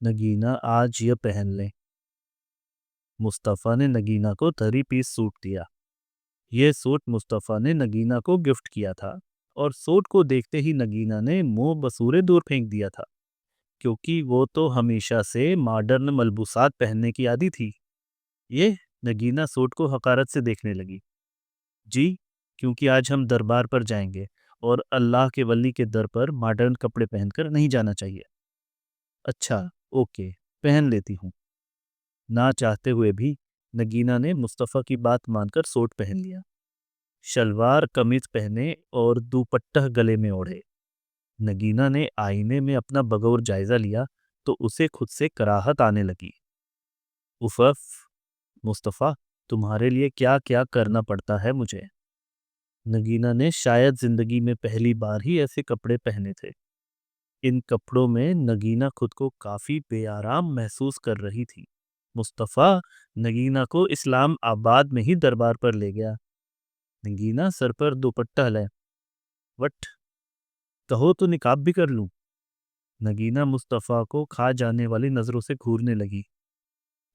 नगीना आज ये पहन लें। मुस्तफ़ा ने नगीना को 3 पीस सूट दिया। ये सूट मुस्तफ़ा ने नगीना को गिफ्ट किया था और सूट को देखते ही नगीना ने मुंह बसूरे दूर फेंक दिया था, क्योंकि वो तो हमेशा से मॉडर्न मलबूसात पहनने की आदी थी। ये नगीना सूट को हकारत से देखने लगी। जी, क्योंकि आज हम दरबार पर जाएंगे और अल्लाह के वली के दर पर मॉडर्न कपड़े पहनकर नहीं जाना चाहिए। अच्छा, ओके, पहन लेती हूँ। ना चाहते हुए भी नगीना ने मुस्तफ़ा की बात मानकर सूट पहन लिया। शलवार कमीज पहने और दुपट्टा गले में ओढ़े। नगीना ने आईने में अपना बगौर जायजा लिया तो उसे खुद से कराहत आने लगी। उफ़, मुस्तफ़ा, तुम्हारे लिए क्या क्या करना पड़ता है मुझे। नगीना ने शायद जिंदगी में पहली बार ही ऐसे कपड़े पहने थे। इन कपड़ों में नगीना खुद को काफी बेआराम महसूस कर रही थी। मुस्तफ़ा नगीना को इस्लाम आबाद में ही दरबार पर ले गया। नगीना सर पर दुपट्टा ले। वट, कहो तो निकाब भी कर लूं। नगीना मुस्तफ़ा को खा जाने वाली नजरों से घूरने लगी।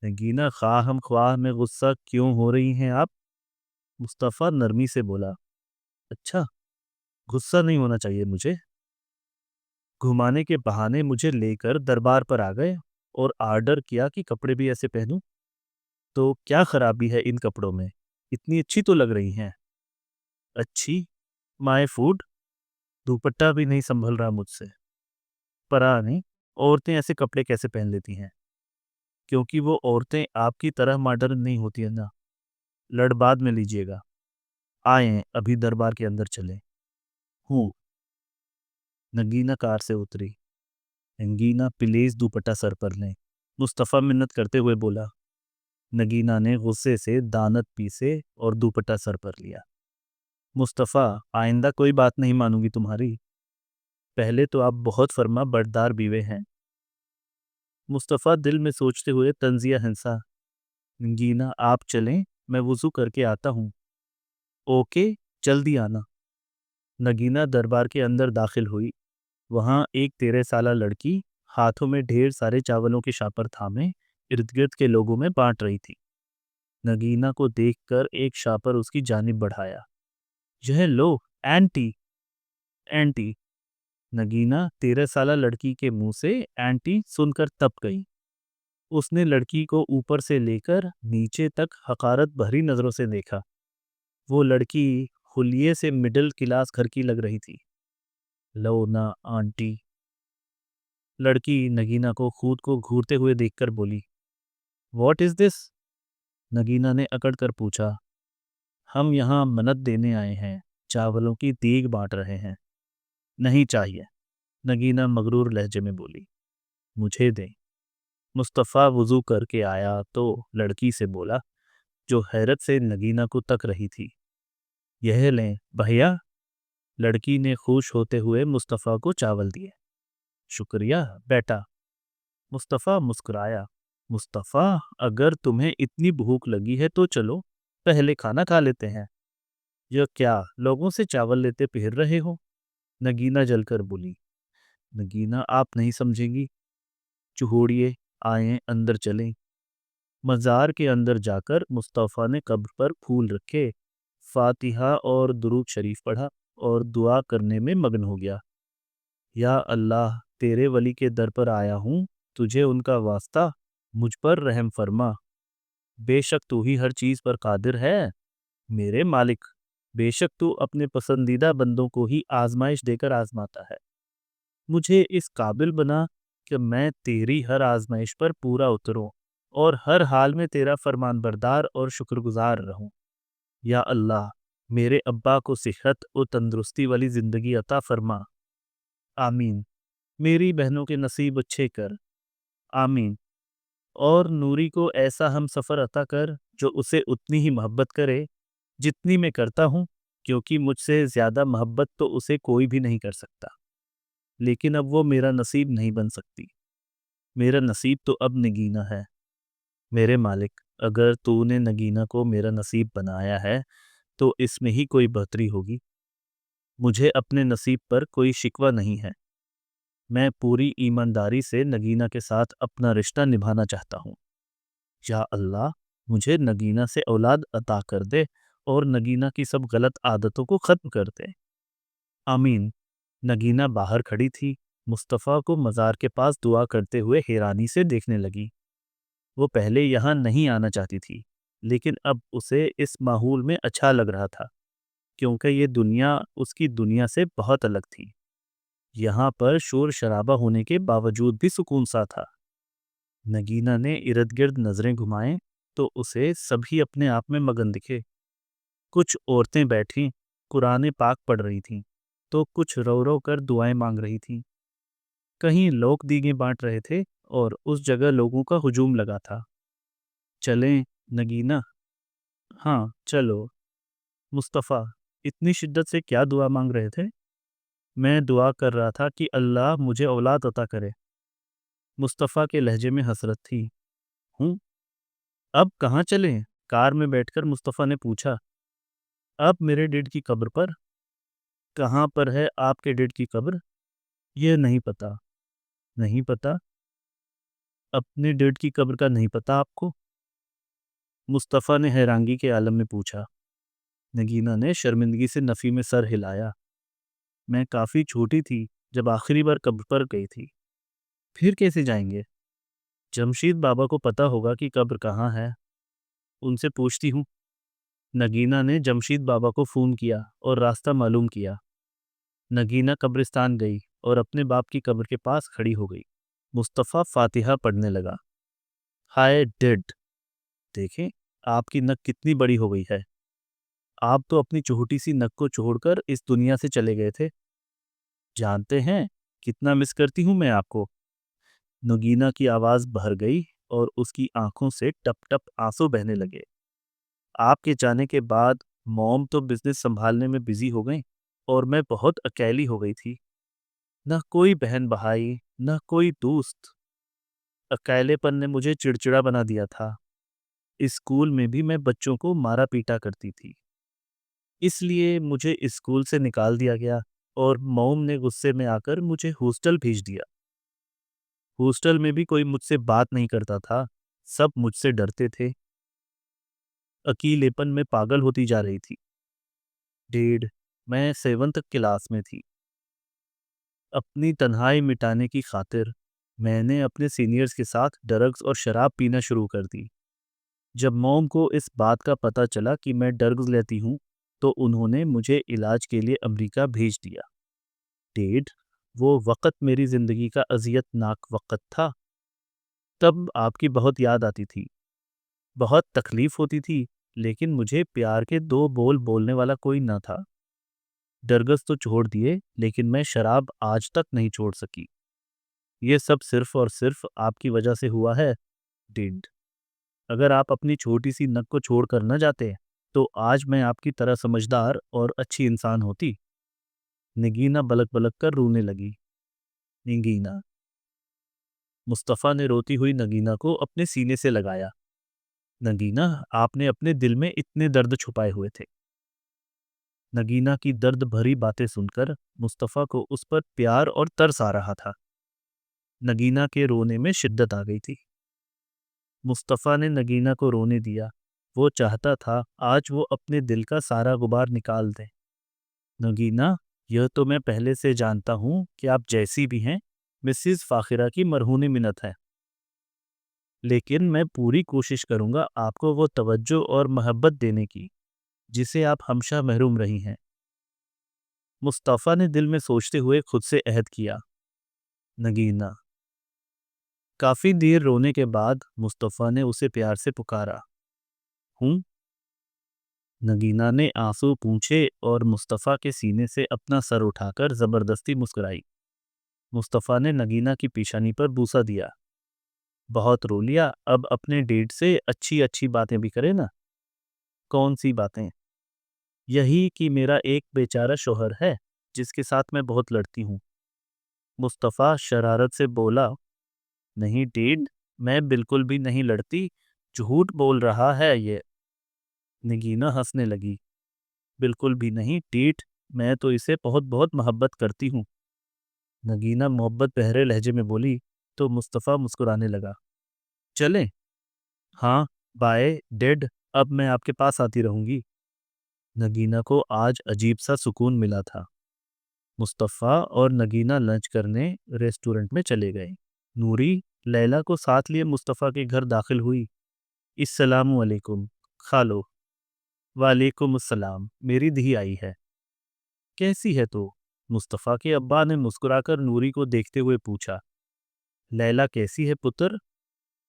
नगीना, ख्वाहम ख्वाह में गुस्सा क्यों हो रही हैं आप? मुस्तफ़ा नरमी से बोला। अच्छा, गुस्सा नहीं होना चाहिए मुझे। घुमाने के बहाने मुझे लेकर दरबार पर आ गए और आर्डर किया कि कपड़े भी ऐसे पहनूं। तो क्या खराबी है इन कपड़ों में? इतनी अच्छी तो लग रही हैं। अच्छी? My food? दुपट्टा भी नहीं संभल रहा मुझसे। पता नहीं औरतें ऐसे कपड़े कैसे पहन लेती हैं, क्योंकि वो औरतें आपकी तरह मॉडर्न नहीं होती है ना। लड़ बाद में लीजिएगा। आए अभी दरबार के अंदर चले। हूँ। नगीना कार से उतरी। नगीना, प्लीज दुपट्टा सर पर लें, मुस्तफ़ा मिन्नत करते हुए बोला। नगीना ने गुस्से से दानत पीसे और दुपट्टा सर पर लिया। मुस्तफ़ा, आइंदा कोई बात नहीं मानूंगी तुम्हारी। पहले तो आप बहुत फर्मा बरदार बीवे हैं। मुस्तफ़ा दिल में सोचते हुए तंजिया हंसा। नगीना, आप चलें, मैं वुज़ू करके आता हूँ। ओके, जल्दी आना। नगीना दरबार के अंदर दाखिल हुई। वहाँ एक 13 साला लड़की हाथों में ढेर सारे चावलों के शापर थामे इर्द गिर्द के लोगों में बांट रही थी। नगीना को देखकर एक शापर उसकी जानिब बढ़ाया। यह लो, एंटी। एंटी। नगीना 13 साला लड़की के मुंह से एंटी सुनकर तप गई। उसने लड़की को ऊपर से लेकर नीचे तक हकारत भरी नजरों से देखा। वो लड़की हुलिये से मिडिल क्लास घर की लग रही थी। लो ना आंटी। लड़की नगीना को खुद को घूरते हुए देखकर बोली। What is this? नगीना ने अकड़ कर पूछा। हम यहाँ मन्नत देने आए हैं, चावलों की देग बांट रहे हैं। नहीं चाहिए, नगीना मगरूर लहजे में बोली। मुझे दें। मुस्तफ़ा वुजू करके आया तो लड़की से बोला, जो हैरत से नगीना को तक रही थी। यह लें भैया। लड़की ने खुश होते हुए मुस्तफ़ा को चावल दिए। शुक्रिया बेटा। मुस्तफ़ा मुस्कुराया। मुस्तफ़ा, अगर तुम्हें इतनी भूख लगी है तो चलो पहले खाना खा लेते हैं। यह क्या लोगों से चावल लेते फिर रहे हो? नगीना जलकर बोली। नगीना, आप नहीं समझेंगी। चूहोड़िए, आए अंदर चलें। मज़ार के अंदर जाकर मुस्तफ़ा ने कब्र पर फूल रखे, फातिहा और दुरूद शरीफ पढ़ा और दुआ करने में मगन हो गया। या अल्लाह, तेरे वली के दर पर आया हूँ, तुझे उनका वास्ता, मुझ पर रहम फरमा। बेशक तू ही हर चीज़ पर कादिर है। मेरे मालिक, बेशक तू अपने पसंदीदा बंदों को ही आजमाइश देकर आजमाता है। मुझे इस काबिल बना कि मैं तेरी हर आजमाइश पर पूरा उतरूं और हर हाल में तेरा फरमानबरदार और शुक्रगुजार रहूं। या अल्लाह, मेरे अब्बा को सेहत और तंदुरुस्ती वाली ज़िंदगी अता फरमा। आमीन। मेरी बहनों के नसीब अच्छे कर। आमीन। और नूरी को ऐसा हम सफ़र अता कर जो उसे उतनी ही मोहब्बत करे जितनी मैं करता हूँ, क्योंकि मुझसे ज़्यादा मोहब्बत तो उसे कोई भी नहीं कर सकता। लेकिन अब वो मेरा नसीब नहीं बन सकती। मेरा नसीब तो अब नगीना है। मेरे मालिक, अगर तूने नगीना को मेरा नसीब बनाया है तो इसमें ही कोई बेहतरी होगी। मुझे अपने नसीब पर कोई शिकवा नहीं है। میں پوری ایمانداری سے نگینہ کے ساتھ اپنا رشتہ نبھانا چاہتا ہوں۔ یا اللہ، مجھے نگینہ سے اولاد عطا کر دے اور نگینہ کی سب غلط عادتوں کو ختم کر دے۔ آمین۔ نگینہ باہر کھڑی تھی، مصطفیٰ کو مزار کے پاس دعا کرتے ہوئے حیرانی سے دیکھنے لگی۔ وہ پہلے یہاں نہیں آنا چاہتی تھی، لیکن اب اسے اس ماحول میں اچھا لگ رہا تھا، کیونکہ یہ دنیا اس کی دنیا سے بہت الگ تھی۔ یہاں پر شور شرابہ ہونے کے باوجود بھی سکون سا تھا۔ نگینہ نے ارد گرد نظریں گھمائیں تو اسے سبھی اپنے آپ میں مگن دکھے۔ کچھ عورتیں بیٹھیں قرآن پاک پڑھ رہی تھیں تو کچھ رو رو کر دعائیں مانگ رہی تھیں۔ کہیں لوگ دیگیں بانٹ رہے تھے اور اس جگہ لوگوں کا ہجوم لگا تھا۔ چلیں نگینہ؟ ہاں چلو۔ مصطفیٰ اتنی شدت سے کیا دعا مانگ رہے تھے؟ میں دعا کر رہا تھا کہ اللہ مجھے اولاد عطا کرے۔ مصطفیٰ کے لہجے میں حسرت تھی۔ ہوں، اب کہاں چلیں؟ کار میں بیٹھ کر مصطفیٰ نے پوچھا۔ اب میرے ڈیڈ کی قبر پر۔ کہاں پر ہے آپ کے ڈیڈ کی قبر؟ یہ نہیں پتا۔ نہیں پتا؟ اپنے ڈیڈ کی قبر کا نہیں پتا آپ کو؟ مصطفیٰ نے حیرانگی کے عالم میں پوچھا۔ نگینہ نے شرمندگی سے نفی میں سر ہلایا۔ میں کافی چھوٹی تھی جب آخری بار قبر پر گئی تھی۔ پھر کیسے جائیں گے؟ جمشید بابا کو پتا ہوگا کہ قبر کہاں ہے، ان سے پوچھتی ہوں۔ نگینہ نے جمشید بابا کو فون کیا اور راستہ معلوم کیا۔ نگینہ قبرستان گئی اور اپنے باپ کی قبر کے پاس کھڑی ہو گئی۔ مصطفیٰ فاتحہ پڑھنے لگا۔ ہائے ڈیڈ، دیکھیں آپ کی نک کتنی بڑی ہو گئی ہے۔ آپ تو اپنی چھوٹی سی نک کو چھوڑ کر اس دنیا سے چلے گئے تھے۔ جانتے ہیں کتنا مس کرتی ہوں میں آپ کو۔ نگینہ کی آواز بھر گئی اور اس کی آنکھوں سے ٹپ ٹپ آنسو بہنے لگے۔ آپ کے جانے کے بعد موم تو بزنس سنبھالنے میں بزی ہو گئیں اور میں بہت اکیلی ہو گئی تھی۔ نہ کوئی بہن بھائی، نہ کوئی دوست۔ اکیلے پن نے مجھے چڑچڑا بنا دیا تھا۔ اسکول میں بھی میں بچوں کو مارا پیٹا کرتی تھی، اس لیے مجھے اسکول سے نکال دیا گیا اور موم نے غصے میں آ کر مجھے ہاسٹل بھیج دیا۔ ہاسٹل میں بھی کوئی مجھ سے بات نہیں کرتا تھا، سب مجھ سے ڈرتے تھے۔ اکیلے پن میں پاگل ہوتی جا رہی تھی۔ ڈیڈ، میں 7th کلاس میں تھی۔ اپنی تنہائی مٹانے کی خاطر میں نے اپنے سینئرز کے ساتھ ڈرگز اور شراب پینا شروع کر دی۔ جب موم کو اس بات کا پتہ چلا کہ میں ڈرگز لیتی ہوں تو انہوں نے مجھے علاج کے لیے امریکہ بھیج دیا۔ ڈیڈ، وہ وقت میری زندگی کا اذیت ناک وقت تھا۔ تب آپ کی بہت یاد آتی تھی، بہت تکلیف ہوتی تھی، لیکن مجھے پیار کے 2 بول بولنے والا کوئی نہ تھا۔ ڈرگز تو چھوڑ دیے، لیکن میں شراب آج تک نہیں چھوڑ سکی۔ یہ سب صرف اور صرف آپ کی وجہ سے ہوا ہے ڈیڈ۔ اگر آپ اپنی چھوٹی سی نک کو چھوڑ کر نہ جاتے تو آج میں آپ کی طرح سمجھدار اور اچھی انسان ہوتی۔ نگینہ بلک بلک کر رونے لگی۔ نگینہ۔ مصطفیٰ نے روتی ہوئی نگینہ کو اپنے سینے سے لگایا۔ نگینہ، آپ نے اپنے دل میں اتنے درد چھپائے ہوئے تھے۔ نگینہ کی درد بھری باتیں سن کر مصطفیٰ کو اس پر پیار اور ترس آ رہا تھا۔ نگینہ کے رونے میں شدت آ گئی تھی۔ مصطفیٰ نے نگینہ کو رونے دیا۔ وہ چاہتا تھا آج وہ اپنے دل کا سارا غبار نکال دے۔ نگینہ، یہ تو میں پہلے سے جانتا ہوں کہ آپ جیسی بھی ہیں مسز فاخرہ کی مرہون منت ہے، لیکن میں پوری کوشش کروں گا آپ کو وہ توجہ اور محبت دینے کی جسے آپ ہمیشہ محروم رہی ہیں۔ مصطفیٰ نے دل میں سوچتے ہوئے خود سے عہد کیا۔ نگینہ۔ کافی دیر رونے کے بعد مصطفیٰ نے اسے پیار سے پکارا۔ ہوں؟ نگینہ نے آنسو پونچھے اور مصطفیٰ کے سینے سے اپنا سر اٹھا کر زبردستی مسکرائی۔ مصطفیٰ نے نگینہ کی پیشانی پر بوسہ دیا۔ بہت رو لیا، اب اپنے ڈیڈ سے اچھی اچھی باتیں بھی کرے نا۔ کون سی باتیں؟ یہی کہ میرا ایک بیچارہ شوہر ہے جس کے ساتھ میں بہت لڑتی ہوں۔ مصطفیٰ شرارت سے بولا۔ نہیں ڈیڈ، میں بالکل بھی نہیں لڑتی، جھوٹ بول رہا ہے یہ۔ نگینہ ہنسنے لگی۔ بالکل بھی نہیں ڈیڈ، میں تو اسے بہت بہت محبت کرتی ہوں۔ نگینہ محبت بھرے لہجے میں بولی تو مصطفیٰ مسکرانے لگا۔ چلیں؟ ہاں، بائے ڈیڈ، اب میں آپ کے پاس آتی رہوں گی۔ نگینہ کو آج عجیب سا سکون ملا تھا۔ مصطفیٰ اور نگینہ لنچ کرنے ریسٹورنٹ میں چلے گئے۔ نوری لیلا کو ساتھ لیے مصطفیٰ کے گھر داخل ہوئی۔ السلام علیکم خالو۔ وعلیکم السلام، میری دھی آئی ہے۔ کیسی ہے تو؟ مصطفیٰ کے ابا نے مسکرا کر نوری کو دیکھتے ہوئے پوچھا۔ لیلا کیسی ہے پتر؟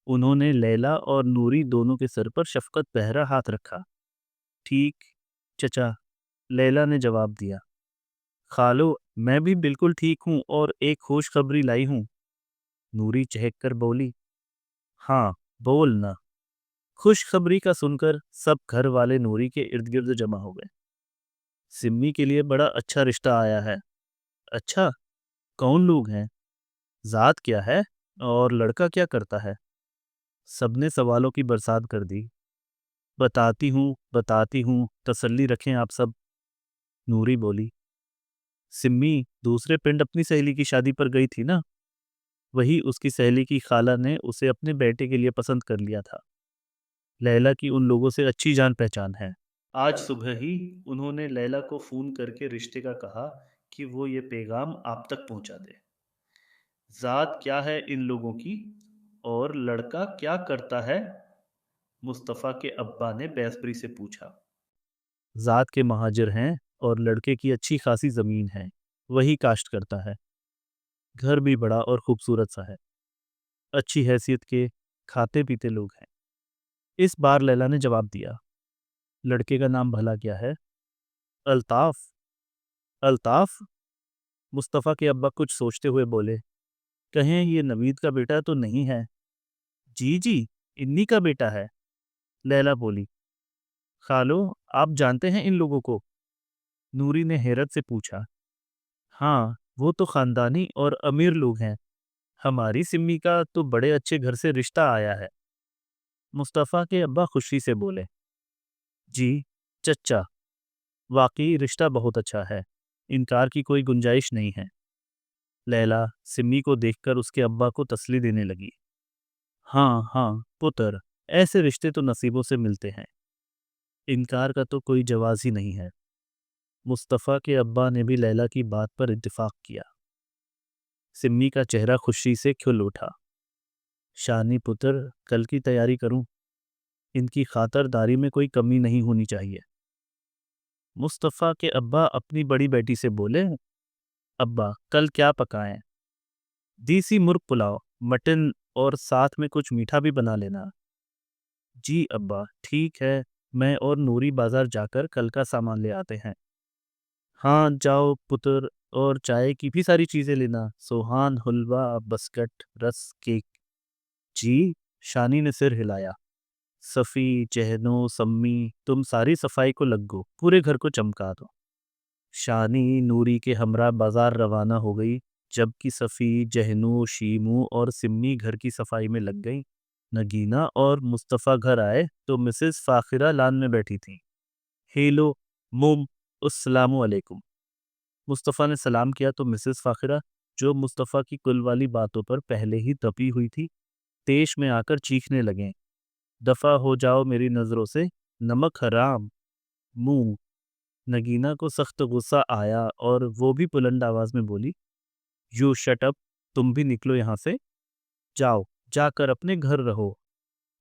انہوں نے لیلا اور نوری دونوں کے سر پر شفقت بھرا ہاتھ رکھا۔ ٹھیک چچا، لیلا نے جواب دیا۔ خالو، میں بھی بالکل ٹھیک ہوں اور ایک خوشخبری لائی ہوں۔ نوری چہک کر بولی۔ ہاں بولنا۔ خوشخبری کا سن کر سب گھر والے نوری کے ارد گرد جمع ہو گئے۔ سمی کے لیے بڑا اچھا رشتہ آیا ہے۔ اچھا، کون لوگ ہیں؟ ذات کیا ہے اور لڑکا کیا کرتا ہے؟ سب نے سوالوں کی برسات کر دی۔ بتاتی ہوں، تسلی رکھیں آپ سب، نوری بولی۔ سمی دوسرے پنڈ اپنی سہیلی کی شادی پر گئی تھی نا، وہی اس کی سہیلی کی خالہ نے اسے اپنے بیٹے کے لیے پسند کر لیا تھا۔ لیلا کی ان لوگوں سے اچھی جان پہچان ہے۔ آج صبح ہی انہوں نے لیلا کو فون کر کے رشتے کا کہا کہ وہ یہ پیغام آپ تک پہنچا دے۔ ذات کیا ہے ان لوگوں کی اور لڑکا کیا کرتا ہے؟ مصطفیٰ کے ابا نے بیسبری سے پوچھا۔ ذات کے مہاجر ہیں اور لڑکے کی اچھی خاصی زمین ہے، وہی کاشت کرتا ہے۔ گھر بھی بڑا اور خوبصورت سا ہے، اچھی حیثیت کے کھاتے پیتے لوگ ہیں۔ اس بار لیلا نے جواب دیا۔ لڑکے کا نام بھلا کیا ہے؟ الطاف۔ الطاف؟ مصطفیٰ کے ابا کچھ سوچتے ہوئے بولے۔ کہیں یہ نوید کا بیٹا تو نہیں ہے؟ جی انہی کا بیٹا ہے، لیلا بولی۔ خالو، آپ جانتے ہیں ان لوگوں کو؟ نوری نے حیرت سے پوچھا۔ ہاں، وہ تو خاندانی اور امیر لوگ ہیں، ہماری سمی کا تو بڑے اچھے گھر سے رشتہ آیا ہے، مصطفیٰ کے ابا خوشی سے بولے۔ جی چچا، واقعی رشتہ بہت اچھا ہے، انکار کی کوئی گنجائش نہیں ہے۔ لیلا سمی کو دیکھ کر اس کے ابا کو تسلی دینے لگی۔ ہاں پتر، ایسے رشتے تو نصیبوں سے ملتے ہیں، انکار کا تو کوئی جواز ہی نہیں ہے۔ مصطفیٰ کے ابا نے بھی لیلا کی بات پر اتفاق کیا۔ سمی کا چہرہ خوشی سے کھل اٹھا۔ شانی پتر، کل کی تیاری کروں، ان کی خاطرداری میں کوئی کمی نہیں ہونی چاہیے۔ مصطفیٰ کے ابا اپنی بڑی بیٹی سے بولے۔ ابا، کل کیا پکائیں؟ دیسی مرغ پلاؤ، مٹن اور ساتھ میں کچھ میٹھا بھی بنا لینا۔ جی ابا، ٹھیک ہے، میں اور نوری بازار جا کر کل کا سامان لے آتے ہیں۔ ہاں جاؤ پتر، اور چائے کی بھی ساری چیزیں لینا، سوہان، حلوہ، بسکٹ، رس، کیک۔ جی، شانی نے سر ہلایا۔ صفی، جہنو، سمی، تم ساری صفائی کو لگ گو، پورے گھر کو چمکا دو۔ شانی نوری کے ہمراہ بازار روانہ ہو گئی، جبکہ صفی، جہنو، شیمو اور سمی گھر کی صفائی میں لگ گئی۔ نگینہ اور مصطفیٰ گھر آئے تو مسز فاخرہ لان میں بیٹھی تھیں۔ ہیلو موم، السلام علیکم۔ مصطفیٰ نے سلام کیا تو مسز فاخرہ، جو مصطفیٰ کی کل والی باتوں پر پہلے ہی تپی ہوئی تھی، تیش میں آ کر چیخنے لگیں۔ دفع ہو جاؤ میری نظروں سے، نمک حرام منہ۔ نگینہ کو سخت غصہ آیا اور وہ بھی بلند آواز میں بولی۔ یو شٹ اپ، تم بھی نکلو یہاں سے، جاؤ جا کر اپنے گھر رہو،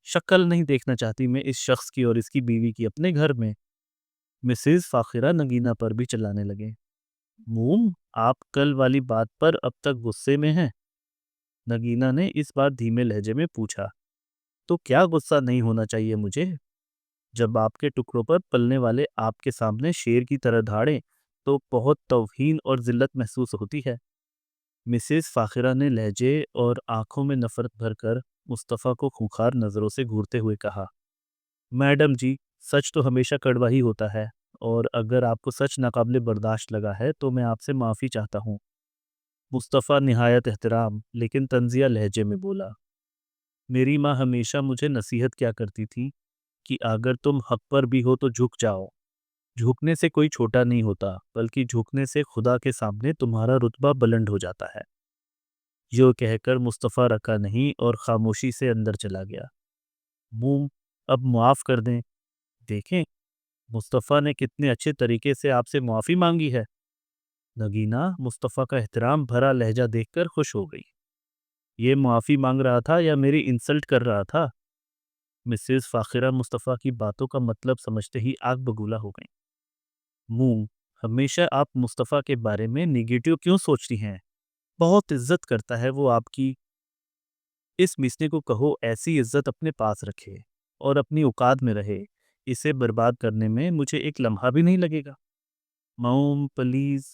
شکل نہیں دیکھنا چاہتی میں اس شخص کی اور اس کی بیوی کی اپنے گھر میں۔ مسز فاخرہ نگینہ پر بھی چلانے لگے۔ موم، آپ کل والی بات پر اب تک غصے میں ہیں؟ نگینہ نے اس بار دھیمے لہجے میں پوچھا۔ تو کیا غصہ نہیں ہونا چاہیے مجھے؟ جب آپ کے ٹکڑوں پر پلنے والے آپ کے سامنے شیر کی طرح دھاڑیں تو بہت توہین اور ذلت محسوس ہوتی ہے۔ مسز فاخرہ نے لہجے اور آنکھوں میں نفرت بھر کر مصطفیٰ کو خونخوار نظروں سے گھورتے ہوئے کہا۔ میڈم جی، سچ تو ہمیشہ کڑوا ہی ہوتا ہے، اور اگر آپ کو سچ ناقابل برداشت لگا ہے تو میں آپ سے معافی چاہتا ہوں۔ مصطفیٰ نہایت احترام لیکن طنزیہ لہجے میں بولا۔ میری ماں ہمیشہ مجھے نصیحت کیا کرتی تھی کہ اگر تم حق پر بھی ہو تو جھک جاؤ، झुकने से कोई छोटा नहीं होता, बल्कि झुकने से खुदा के सामने तुम्हारा रुतबा बुलंद हो जाता है। यो कहकर मुस्तफ़ा रका नहीं और खामोशी से अंदर चला गया। मुंह, अब माफ़ कर दें। देखें, मुस्तफ़ा ने कितने अच्छे तरीके से आपसे माफ़ी मांगी है। नगीना मुस्तफ़ा का एहतराम भरा लहजा देखकर खुश हो गई। ये माफ़ी मांग रहा था या मेरी इंसल्ट कर रहा था? मिसेस फ़ाखिरा मुस्तफ़ा की बातों का मतलब समझते ही आग बबूला हो गईं। मुंह, हमेशा आप मुस्तफ़ा के बारे में निगेटिव क्यों सोचती हैं? बहुत इज्जत करता है वो आपकी। इस मिसने को कहो ऐसी इज्जत अपने पास रखे और अपनी औकात में रहे। इसे बर्बाद करने में मुझे एक लम्हा भी नहीं लगेगा। Mom please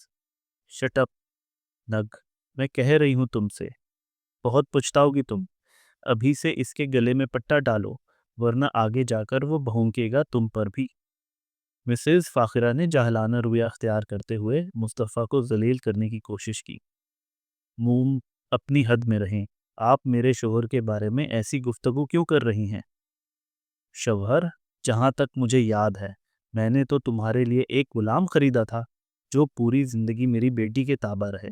shut up. नग, मैं कह रही हूँ तुमसे, बहुत पछताओगी तुम। अभी से इसके गले में पट्टा डालो, वरना आगे जाकर वो भौंकेगा तुम पर भी। मिसेस फ़ाखिरा ने जाहलाना रवैया अख्तियार करते हुए मुस्तफ़ा को जलील करने की कोशिश की। मूम, अपनी हद में रहें। आप मेरे शोहर के बारे में ऐसी गुफ्तगू क्यों कर रही हैं? शौहर, जहाँ तक मुझे याद है, मैंने तो तुम्हारे लिए एक गुलाम खरीदा था, जो पूरी जिंदगी मेरी बेटी के ताबा रहे।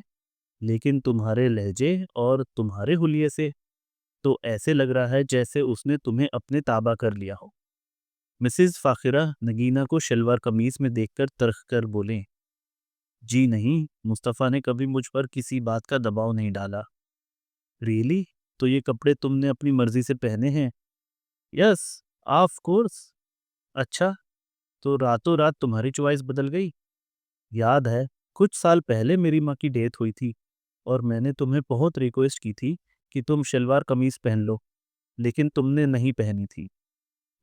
लेकिन तुम्हारे लहजे और तुम्हारे हुलिये से तो ऐसे लग रहा है जैसे उसने तुम्हें अपने ताबा कर लिया हो। मिसेस फ़ाखिरा नगीना को शलवार कमीज में देखकर तर्क कर बोलें, जी नहीं, मुस्तफ़ा ने कभी मुझ पर किसी बात का दबाव नहीं डाला। रियली? तो ये कपड़े तुमने अपनी मर्जी से पहने हैं? Yes, of course. अच्छा, तो रातों रात तुम्हारी चॉइस बदल गई? याद है, कुछ साल पहले मेरी माँ की डेथ हुई थी और मैंने तुम्हें बहुत रिक्वेस्ट की थी कि तुम शलवार कमीज पहन लो, लेकिन तुमने नहीं पहनी थी।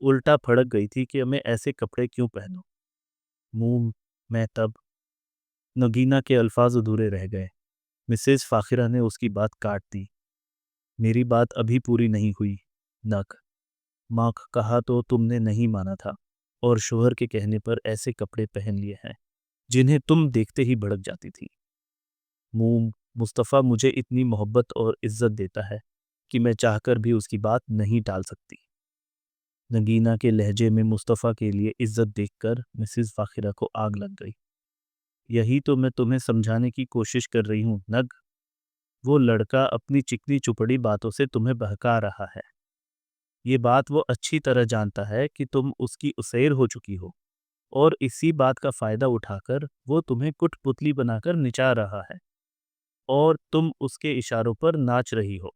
उल्टा भड़क गई थी कि मैं ऐसे कपड़े क्यों पहनूं। मुंह, मैं तब। नगीना के अल्फाज अधूरे रह गए। मिसेस फ़ाखिरा ने उसकी बात काट दी। मेरी बात अभी पूरी नहीं हुई। नक, माँ कहा तो तुमने नहीं माना था और शोहर के कहने पर ऐसे कपड़े पहन लिए हैं जिन्हें तुम देखते ही भड़क जाती थी। मूम, मुस्तफ़ा मुझे इतनी मोहब्बत और इज्जत देता है कि मैं चाहकर भी उसकी बात नहीं टाल सकती। नगीना के लहजे में मुस्तफ़ा के लिए इज्जत देखकर मिसेस फ़ाखिरा को आग लग गई। यही तो मैं तुम्हें समझाने की कोशिश कर रही हूँ नग। वो लड़का अपनी चिकनी चुपड़ी बातों से तुम्हें बहका रहा है। ये बात वो अच्छी तरह जानता है कि तुम उसकी उसेर हो चुकी हो और इसी बात का फायदा उठाकर वो तुम्हें कुटपुतली बनाकर निचार रहा है और तुम उसके इशारों पर नाच रही हो।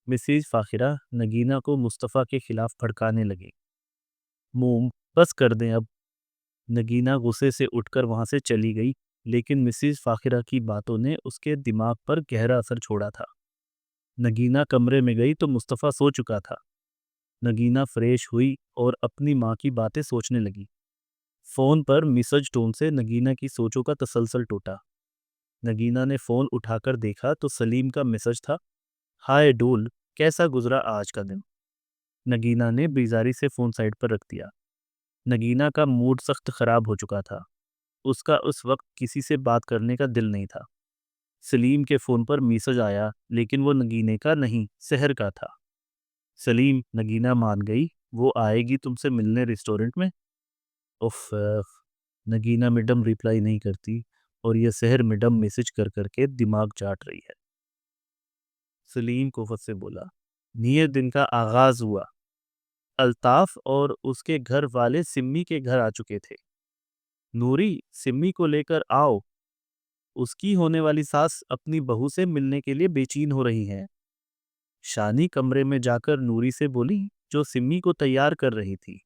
मिसेस फ़ाखिरा नगीना को मुस्तफ़ा के खिलाफ भड़काने लगी। मोम, बस कर दें अब। नगीना गुस्से से उठकर वहां से चली गई, लेकिन मिसेस फ़ाखिरा की बातों ने उसके दिमाग पर गहरा असर छोड़ा था। नगीना कमरे में गई तो मुस्तफ़ा सो चुका था। नगीना फ्रेश हुई और अपनी माँ की बातें सोचने लगी। फ़ोन पर मिसेज टोन से नगीना की सोचों का तसलसल टूटा। नगीना ने फ़ोन उठाकर देखा तो सलीम का मैसेज था, हाय डूल, कैसा गुजरा आज का दिन? नगीना ने बेजारी से फ़ोन साइड पर रख दिया। नगीना का मूड सख्त ख़राब हो चुका था। उसका उस वक्त किसी से बात करने का दिल नहीं था। सलीम के फ़ोन पर मैसेज आया, लेकिन वो नगीने का नहीं, सहर का था। सलीम, नगीना मान गई, वो आएगी तुमसे मिलने रेस्टोरेंट में। उफ, नगीना मैडम रिप्लाई नहीं करती और यह सहर मैडम मैसेज कर करके दिमाग चाट रही है। सलीम कोफत से बोला, निये दिन का आगाज हुआ। अल्ताफ और उसके घर वाले सिम्मी के घर आ चुके थे। नूरी, सिम्मी को लेकर आओ। उसकी होने वाली सास अपनी बहू से मिलने के लिए बेचैन हो रही है। शानी कमरे में जाकर नूरी से बोली, जो सिम्मी को तैयार कर रही थी।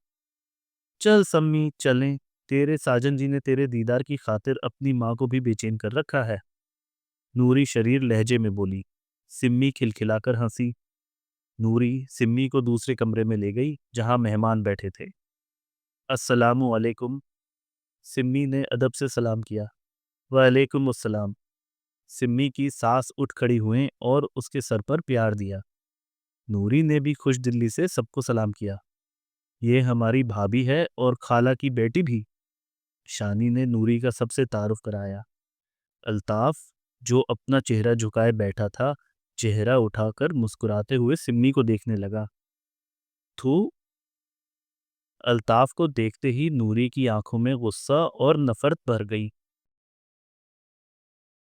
चल सम्मी चलें, तेरे साजन जी ने तेरे दीदार की खातिर अपनी माँ को भी बेचैन कर रखा है। नूरी शरीर लहजे में बोली। सिम्मी खिलखिलाकर हंसी। नूरी सिम्मी को दूसरे कमरे में ले गई जहां मेहमान बैठे थे। अस्सलामु अलैकुम। सिम्मी ने अदब से सलाम किया। वालेकुम अस्सलाम। सिम्मी की सास उठ खड़ी हुई और उसके सर पर प्यार दिया। नूरी ने भी खुश दिल्ली से सबको सलाम किया। ये हमारी भाभी है और खाला की बेटी भी। शानी ने नूरी का सबसे तारुफ कराया। अल्ताफ, जो अपना चेहरा झुकाए बैठा था, चेहरा उठाकर मुस्कुराते हुए सिम्मी को देखने लगा। थू, الطاف کو دیکھتے ہی نوری کی آنکھوں میں غصہ اور نفرت بھر گئی۔